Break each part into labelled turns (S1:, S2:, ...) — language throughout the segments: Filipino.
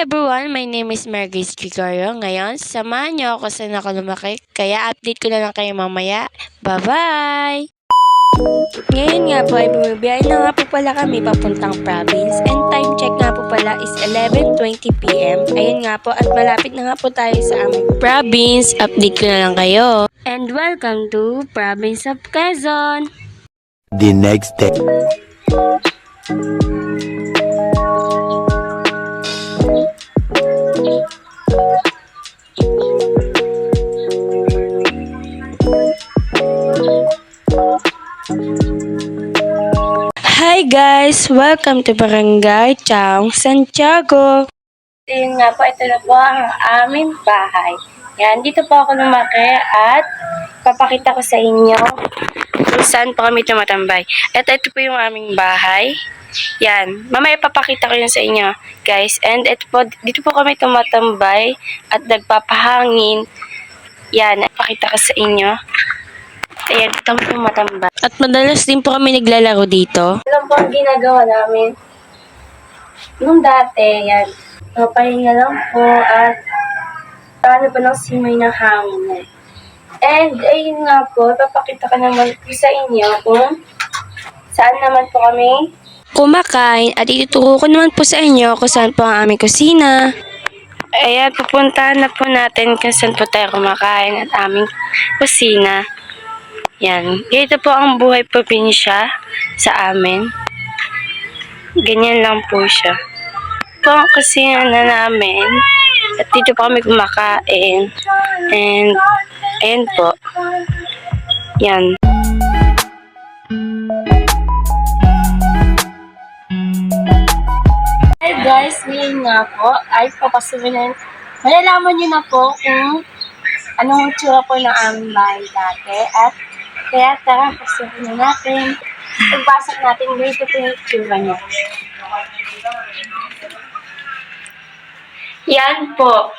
S1: everyone, my name is Margaret Gregorio. Ngayon, samahan niyo ako sa lumaki, kaya update ko na lang kayo mamaya. Bye-bye! Ngayon nga po ay bumibiyahe na nga po pala kami papuntang province and time check nga po pala is 11:20 PM. Ayun nga po at malapit na nga po tayo sa aming province. Update ko na lang kayo. And welcome to Province of Quezon!
S2: The next day.
S1: Hi guys! Welcome to Barangay Chaong, Santiago! Ayun nga po, ito na po ang aming bahay. Yan, dito po ako lumaki at papakita ko sa inyo kung saan po kami tumatambay. At ito po yung aming bahay. Yan, mamaya papakita ko yun sa inyo guys. And ito po, dito po kami tumatambay at nagpapahangin. Yan, papakita ko sa inyo. Ayan, dito kami tumatambay. At madalas din po kami naglalaro dito. Alam po ang ginagawa namin. Nung dati, yan, papahinga lang po at paano po ng simoy ng hangin. And ayun nga po, papakita ko naman po sa inyo kung saan naman po kami kumakain at ituturo ko naman po sa inyo kung saan po ang aming kusina. Ayan, pupuntahan na po natin kung saan po tayo kumakain at aming kusina. Yan, ganito po ang buhay probinsya sa amin. Ganyan lang po siya. Ito ang kusina na namin at dito po kami kumakain. And ayan po. Yan. Hey guys, ngayon nga po ay papasukin na. Malalaman nyo na po kung anong tsura po ng aming bahay dati. At kaya tara, pasukin na natin. Pagbasok natin, ganito po yung tsura niya. Yan po.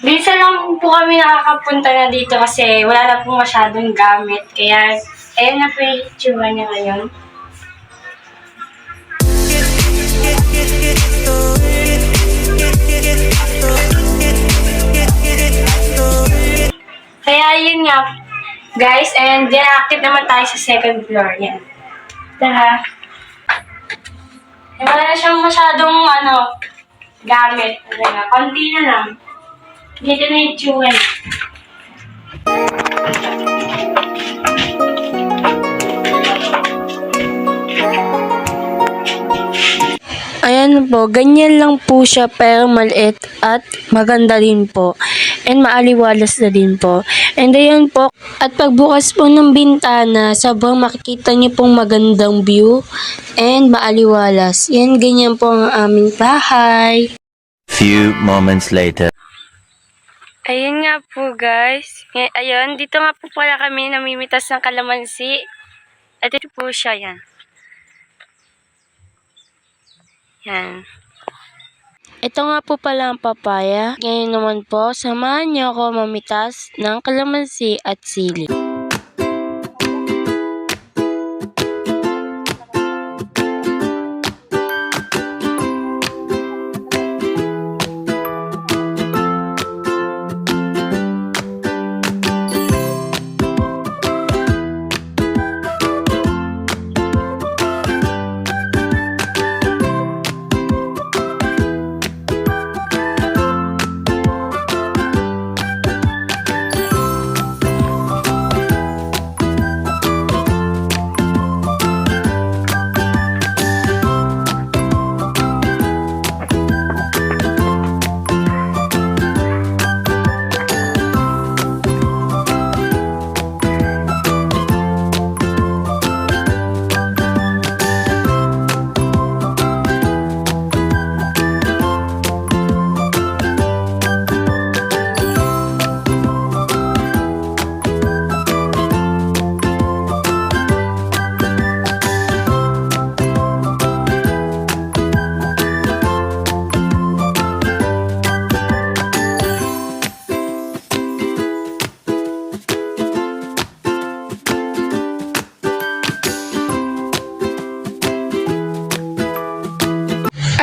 S1: Minsan lang po kami nakakapunta na dito kasi wala na pong masyadong gamit. Kaya, ayan na po yung itsura niya ngayon. Kaya yun nga, guys, and akit naman tayo sa second floor. Yan. Tara. Wala na siyang masyadong, gamit. Konti na lang. Dito na yung itsura niya. Ayan po, ganyan lang po siya pero maliit at maganda din po. And maaliwalas na din po. And ayan po, at pagbukas po ng bintana, sobrang makikita niyo pong magandang view and maaliwalas. Yan, ganyan po ang aming bahay.
S2: Few moments later.
S1: Ayun nga po guys. Ayun, dito nga po pala kami namimitas ng kalamansi. At ito po siya, yan. Yan. Ito nga po pala ang papaya. Ngayon naman po, samahan niyo ako mamitas ng kalamansi at sili.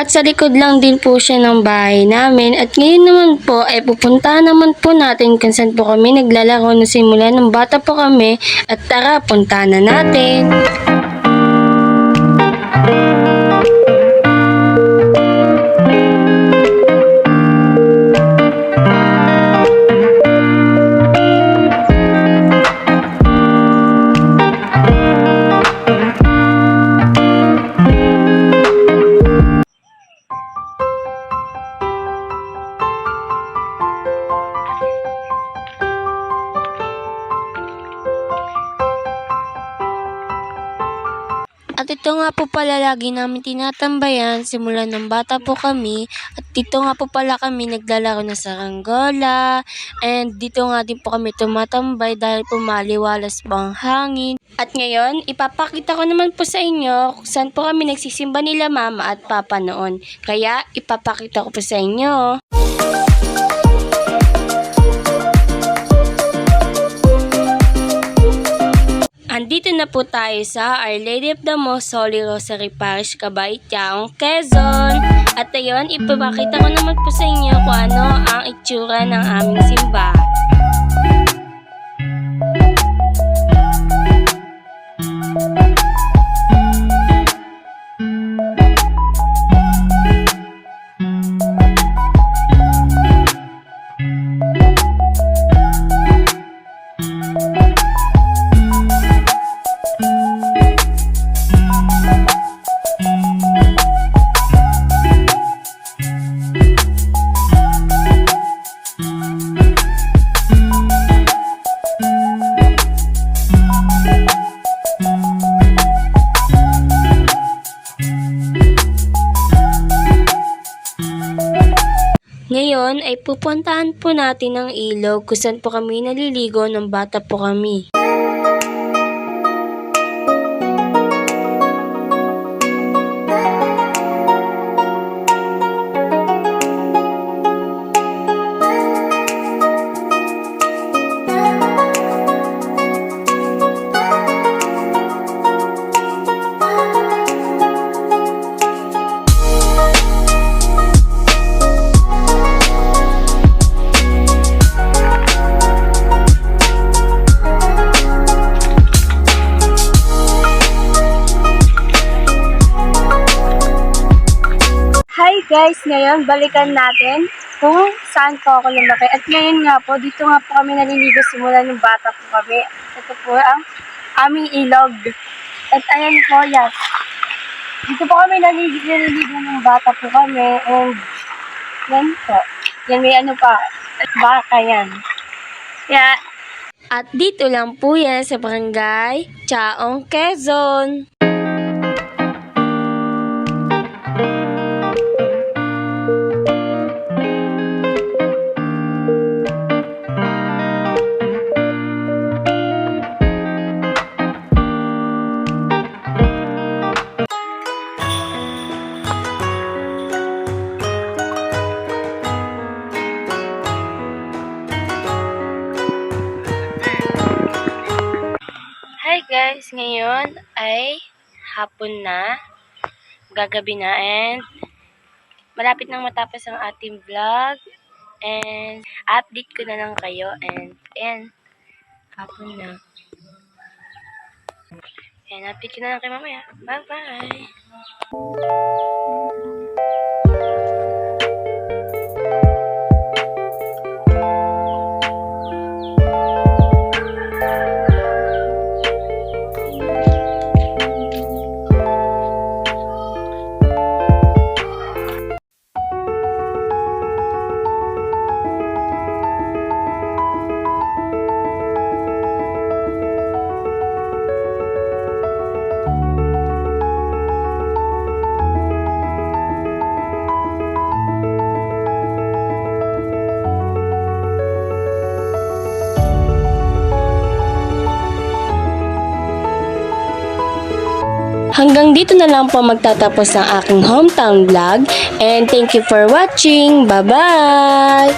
S1: At sa likod lang din po siya ng bahay namin. At ngayon naman po ay pupuntahan naman po natin kung saan po kami naglalaro na simula nung bata po kami. At tara, puntahan na natin. At ito nga po pala lagi namin tinatambayan simula ng bata po kami. At dito nga po pala kami naglalaro na saranggola. And dito nga din po kami tumatambay dahil po maliwalas po ang hangin. At ngayon, ipapakita ko naman po sa inyo kung saan po kami nagsisimba nila mama at papa noon. Kaya ipapakita ko po sa inyo. Andito na po tayo sa Our Lady of the Most Holy Rosary Parish, Cabaytaong, Quezon. At ayun, ipapakita ko naman po sa inyo kung ano ang itsura ng aming simbahan. Ngayon ay pupuntahan po natin ang ilog kung saan po kami naliligo ng bata po kami. Hi guys! Ngayon, balikan natin kung saan po ako lumaki. At ngayon nga po, dito nga po kami naliligo simula ng bata po kami. Ito po ang aming ilog. At ayan po yan. Dito po kami naliligo ng bata po kami. And yan po. Yan may ano pa. At baka yan. Yeah. At dito lang po yan sa Barangay Chaong, Quezon. Hi guys! Ngayon ay hapon na, gagabi na, and malapit nang matapos ang ating vlog, and update ko na lang kayo, and hapon na. And update ko na lang kayo mamaya. Bye bye! Hanggang dito na lang po magtatapos ang aking hometown vlog, and thank you for watching. Bye-bye!